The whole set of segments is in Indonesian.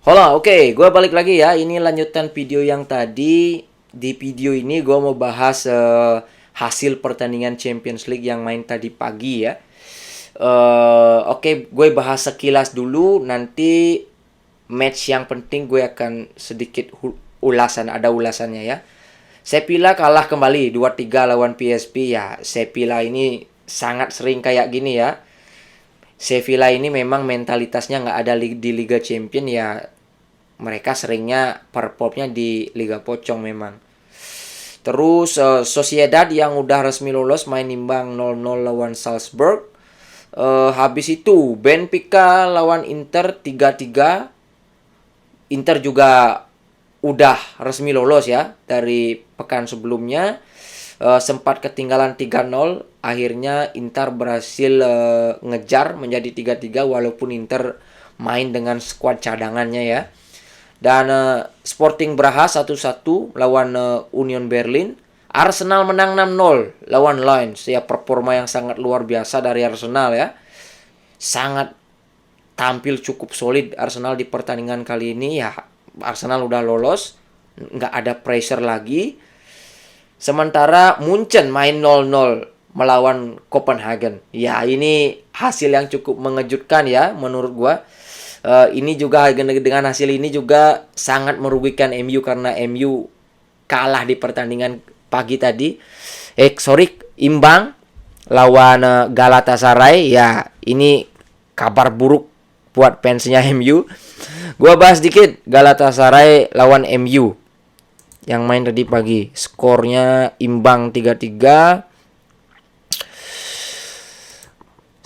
Halo, oke, gue balik lagi ya. Ini lanjutan video yang tadi. Di video ini gue mau bahas hasil pertandingan Champions League yang main tadi pagi ya. Oke, gue bahas sekilas dulu. Nanti match yang penting gue akan sedikit ada ulasannya ya. Sevilla kalah kembali 2-3 lawan PSP ya. Sevilla ini sangat sering kayak gini ya. Sevilla ini memang mentalitasnya nggak ada di Liga Champion ya. Mereka seringnya performnya di Liga Pocong memang. Terus Sociedad yang udah resmi lolos main imbang 0-0 lawan Salzburg. Habis itu Benfica lawan Inter 3-3. Inter juga udah resmi lolos ya dari pekan sebelumnya. Sempat ketinggalan 3-0, akhirnya Inter berhasil ngejar menjadi 3-3 walaupun Inter main dengan skuad cadangannya ya. Dan Sporting Braga 1-1 lawan Union Berlin. Arsenal menang 6-0 lawan Lens. Ya, performa yang sangat luar biasa dari Arsenal ya. Sangat tampil cukup solid Arsenal di pertandingan kali ini ya. Arsenal udah lolos, nggak ada pressure lagi. Sementara Munchen main 0-0 melawan Copenhagen. Ya, ini hasil yang cukup mengejutkan ya menurut gua. Ini juga dengan hasil ini juga sangat merugikan MU karena MU kalah di pertandingan pagi tadi. Imbang lawan Galatasaray. Ya, ini kabar buruk buat fansnya MU. Gua bahas dikit Galatasaray lawan MU yang main tadi pagi. Skornya imbang 3-3.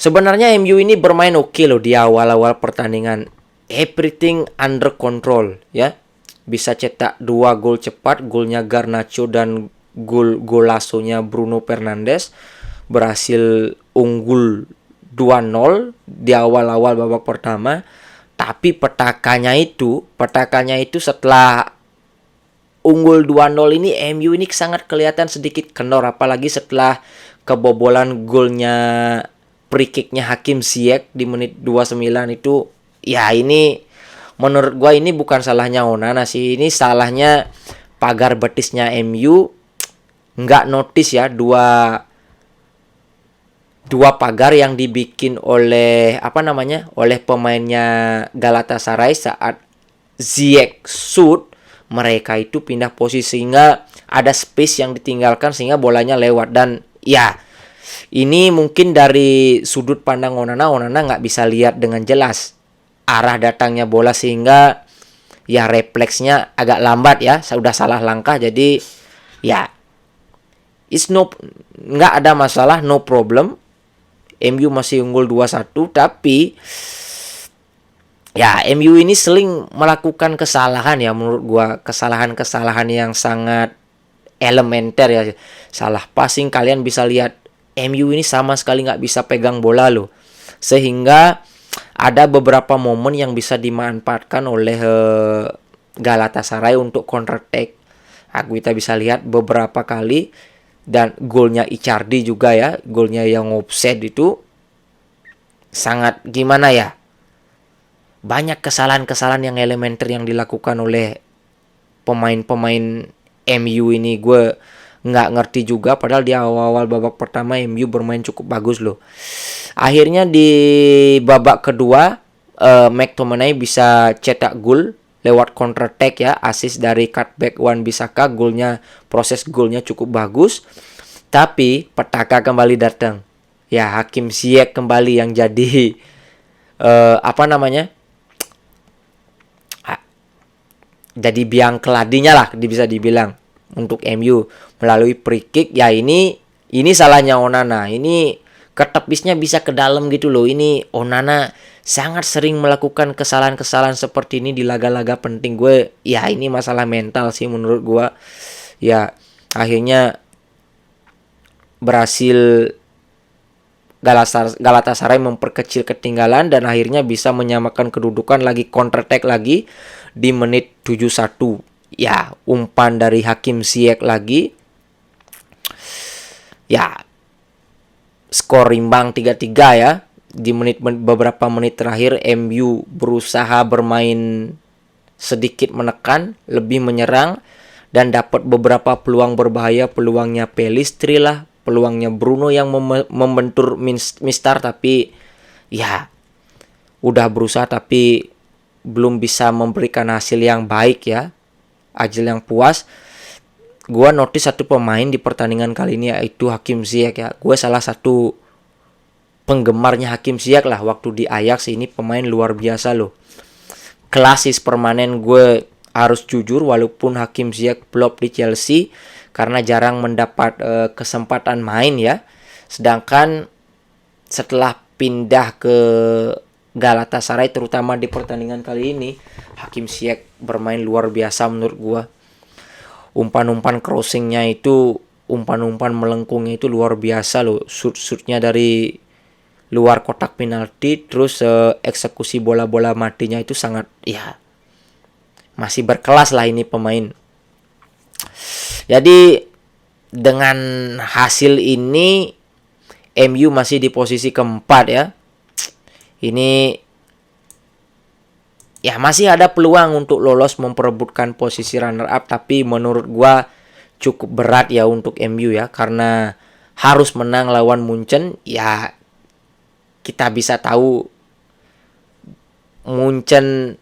Sebenarnya MU ini bermain oke loh di awal-awal pertandingan. Everything under control ya. Bisa cetak 2 gol cepat, golnya Garnacho dan golasonya Bruno Fernandes. Berhasil unggul 2-0 di awal-awal babak pertama. Tapi petakannya itu setelah unggul 2-0 ini MU ini sangat kelihatan sedikit kendor, apalagi setelah kebobolan golnya free kicknya Hakim Ziyech di menit 29 itu. Ya, ini menurut gua ini bukan salahnya Onana sih, ini salahnya pagar betisnya MU nggak notice ya dua pagar yang dibikin oleh oleh pemainnya Galatasaray saat Ziyech shoot. Mereka itu pindah posisi sehingga ada space yang ditinggalkan sehingga bolanya lewat. Dan ya, ini mungkin dari sudut pandang Onana nggak bisa lihat dengan jelas arah datangnya bola sehingga ya refleksnya agak lambat ya, sudah salah langkah. Jadi ya nggak ada masalah, no problem. MU masih unggul 2-1, tapi ya MU ini sering melakukan kesalahan ya menurut gua, kesalahan-kesalahan yang sangat elementer ya. Salah passing, kalian bisa lihat MU ini sama sekali nggak bisa pegang bola loh. Sehingga ada beberapa momen yang bisa dimanfaatkan oleh Galatasaray untuk counter attack. Kita bisa lihat beberapa kali. Dan golnya Icardi juga ya, golnya yang offside itu sangat gimana ya. Banyak kesalahan-kesalahan yang elementer yang dilakukan oleh pemain-pemain MU ini. Gue nggak ngerti juga, padahal di awal-awal babak pertama MU bermain cukup bagus loh. Akhirnya di babak kedua McTominay bisa cetak gol lewat counter attack ya, assist dari cutback Wan-Bissaka. Proses golnya cukup bagus. Tapi petaka kembali datang. Ya, Hakim Ziyech kembali yang jadi jadi biang keladinya lah bisa dibilang untuk MU melalui free kick. Ya, ini salahnya Onana. Ini ketepisnya bisa ke dalam gitu loh. Ini Onana sangat sering melakukan kesalahan-kesalahan seperti ini di laga-laga penting. Ini masalah mental sih menurut gue. Ya, akhirnya berhasil Galatasaray memperkecil ketinggalan dan akhirnya bisa menyamakan kedudukan lagi, counter attack lagi di menit 71. Ya, umpan dari Hakim Ziyech lagi. Ya, skor imbang 3-3 ya. Di beberapa menit terakhir MU berusaha bermain sedikit menekan, lebih menyerang, dan dapat beberapa peluang berbahaya. Peluangnya Pelistri lah, peluangnya Bruno yang membentur Mistar, tapi ya udah berusaha tapi belum bisa memberikan hasil yang baik ya, hasil yang puas. Gua notice satu pemain di pertandingan kali ini, yaitu Hakim Ziyech ya. Gue salah satu penggemarnya Hakim Ziyech lah waktu di Ajax. Ini pemain luar biasa loh, klasis permanen. Gue harus jujur, walaupun Hakim Ziyech flop di Chelsea karena jarang mendapat kesempatan main ya, sedangkan setelah pindah ke Galatasaray terutama di pertandingan kali ini, Hakim Ziyech bermain luar biasa menurut gue. Umpan-umpan crossingnya itu, umpan-umpan melengkungnya itu luar biasa loh. Shoot-shootnya dari luar kotak penalti, terus eksekusi bola-bola matinya itu sangat ya, masih berkelas lah ini pemain. Jadi dengan hasil ini MU masih di posisi keempat ya. Ini ya masih ada peluang untuk lolos memperebutkan posisi runner up, tapi menurut gua cukup berat ya untuk MU ya, karena harus menang lawan Munchen. Ya kita bisa tahu Munchen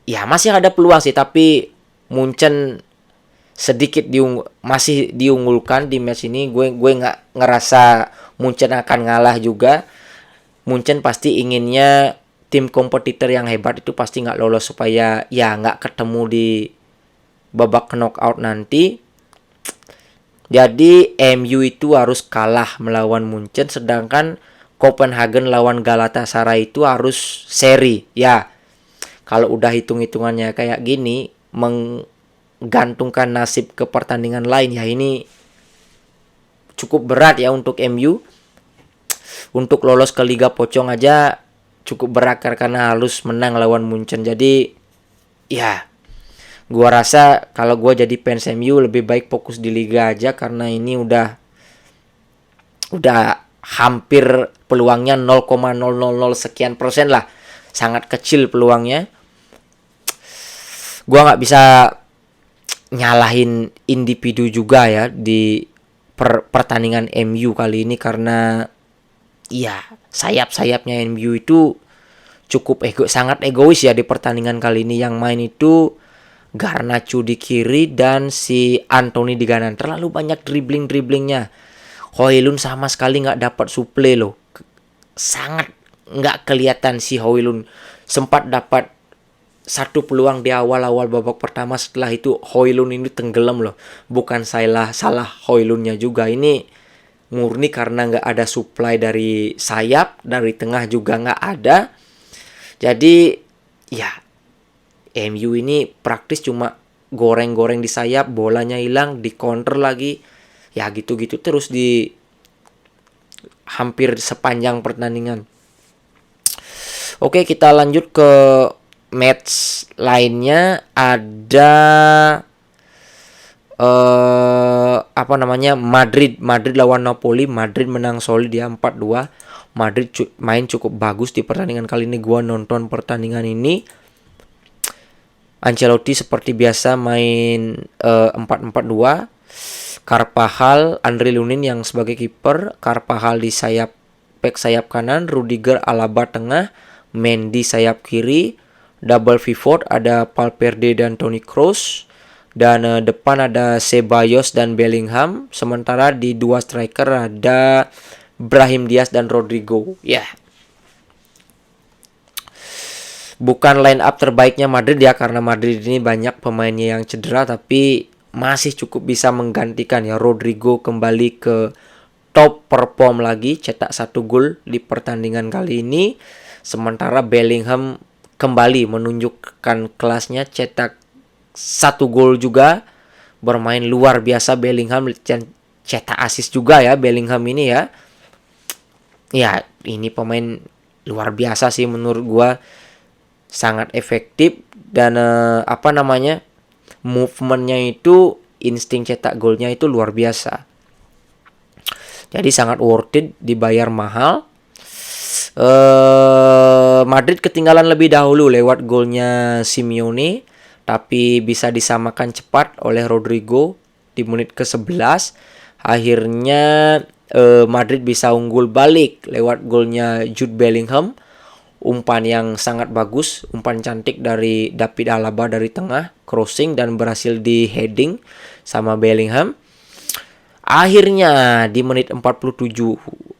ya masih ada peluang sih, tapi Munchen sedikit masih diunggulkan di match ini. Gue nggak ngerasa Munchen akan ngalah juga. Munchen pasti inginnya tim kompetitor yang hebat itu pasti nggak lolos supaya ya nggak ketemu di babak knockout nanti. Jadi MU itu harus kalah melawan Munchen, sedangkan Copenhagen lawan Galatasaray itu harus seri ya. Kalau udah hitung-hitungannya kayak gini, menggantungkan nasib ke pertandingan lain ya, ini cukup berat ya untuk MU. Untuk lolos ke Liga Pocong aja cukup berat karena harus menang lawan Munchen. Jadi ya gua rasa kalau gua jadi fans MU lebih baik fokus di Liga aja, karena ini udah hampir peluangnya 0,000 sekian persen lah, sangat kecil peluangnya. Gua nggak bisa nyalahin individu juga ya di pertandingan MU kali ini, karena ya sayap-sayapnya MU itu cukup sangat egois ya di pertandingan kali ini. Yang main itu Garnacho di kiri dan si Anthony di kanan. Terlalu banyak dribbling-dribblingnya. Højlund sama sekali nggak dapat suple loh. Sangat nggak kelihatan si Højlund. Sempat dapat satu peluang di awal-awal babak pertama, setelah itu Højlund ini tenggelam loh. Bukan salah Højlundnya juga, ini murni karena nggak ada supply dari sayap, dari tengah juga nggak ada. Jadi ya MU ini praktis cuma goreng-goreng di sayap, bolanya hilang, di counter lagi. Ya gitu-gitu terus di hampir sepanjang pertandingan. Oke, kita lanjut ke match lainnya. Ada Madrid lawan Napoli. Madrid menang solid ya 4-2. Madrid main cukup bagus di pertandingan kali ini. Gua nonton pertandingan ini, Ancelotti seperti biasa main 4-4-2. Carvajal, Andre Lunin yang sebagai kiper, Carvajal di back sayap kanan, Rudiger, Alaba tengah, Mendy sayap kiri, double pivot ada Valverde dan Toni Kroos. Dan depan ada Ceballos dan Bellingham. Sementara di dua striker ada Brahim Diaz dan Rodrigo. Ya, bukan line up terbaiknya Madrid ya, karena Madrid ini banyak pemainnya yang cedera, tapi masih cukup bisa menggantikan ya. Rodrigo kembali ke top perform lagi, cetak 1 gol di pertandingan kali ini. Sementara Bellingham kembali menunjukkan kelasnya, cetak 1 gol juga, bermain luar biasa Bellingham, cetak assist juga ya Bellingham ini ya. Ya, ini pemain luar biasa sih menurut gua, sangat efektif dan movementnya itu, insting cetak golnya itu luar biasa. Jadi sangat worth it, dibayar mahal. Madrid ketinggalan lebih dahulu lewat golnya Simeone. tapi bisa disamakan cepat oleh Rodrigo di menit ke-11. Akhirnya Madrid bisa unggul balik lewat golnya Jude Bellingham. Umpan yang sangat bagus, umpan cantik dari David Alaba dari tengah, crossing dan berhasil di heading sama Bellingham. Akhirnya di menit 47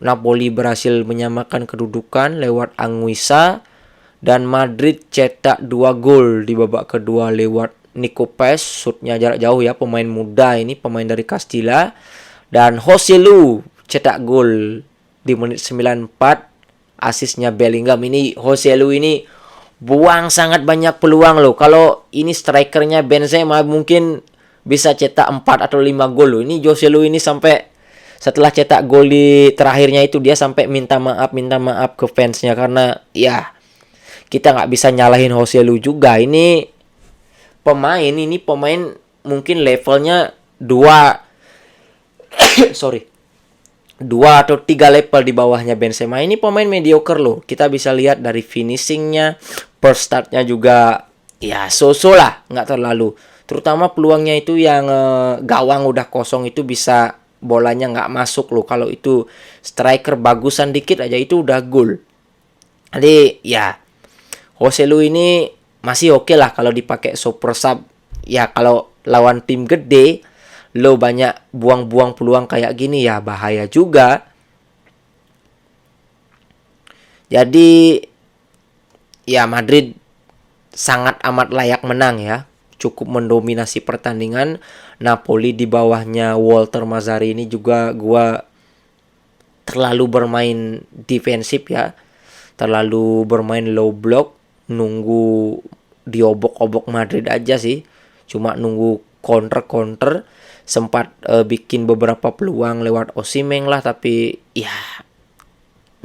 Napoli berhasil menyamakan kedudukan lewat Anguissa dan Madrid cetak 2 gol di babak kedua lewat Nico Pes, shootnya jarak jauh ya, pemain muda ini, pemain dari Castilla, dan Joselu cetak gol di menit 94. Asisnya Bellingham. Ini Joselu ini buang sangat banyak peluang loh. Kalau ini strikernya Benzema mungkin bisa cetak 4 atau 5 gol loh. Ini Joselu ini sampai setelah cetak gol di terakhirnya itu dia sampai minta maaf ke fansnya, karena ya kita nggak bisa nyalahin Joselu juga. Ini pemain mungkin levelnya 2 atau 3 level di bawahnya Benzema. Ini pemain mediocre loh. Kita bisa lihat dari finishingnya, first startnya juga ya so-so lah, nggak terlalu. Terutama peluangnya itu yang gawang udah kosong itu bisa bolanya nggak masuk loh. Kalau itu striker bagusan dikit aja itu udah gol. Jadi ya Joselu ini masih oke lah kalau dipakai super sub. Ya kalau lawan tim gede lo banyak buang-buang peluang kayak gini ya bahaya juga. Jadi ya Madrid sangat amat layak menang ya. Cukup mendominasi pertandingan. Napoli di bawahnya Walter Mazzarri ini juga gua terlalu bermain defensif ya. Terlalu bermain low block, nunggu diobok-obok Madrid aja sih. Cuma nunggu counter. Sempat bikin beberapa peluang lewat Osimhen lah, tapi ya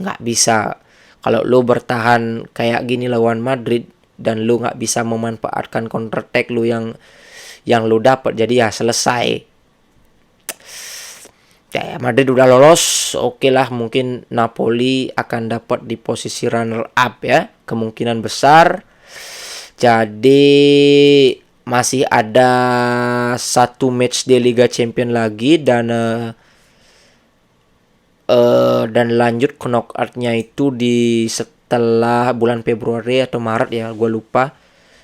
nggak bisa. Kalau lo bertahan kayak gini lawan Madrid dan lo nggak bisa memanfaatkan counter attack lo yang lo dapat, jadi ya selesai. Ya Madrid udah lolos, oke lah, mungkin Napoli akan dapat di posisi runner up ya, kemungkinan besar. Jadi masih ada 1 match di Liga Champions lagi dan lanjut ke knockout-nya itu di setelah bulan Februari atau Maret ya, gue lupa.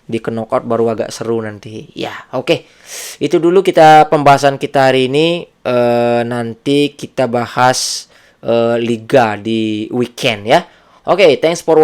Di knockout baru agak seru nanti. Ya, oke. Itu dulu pembahasan kita hari ini. Nanti kita bahas liga di weekend ya. Oke, thanks for watching.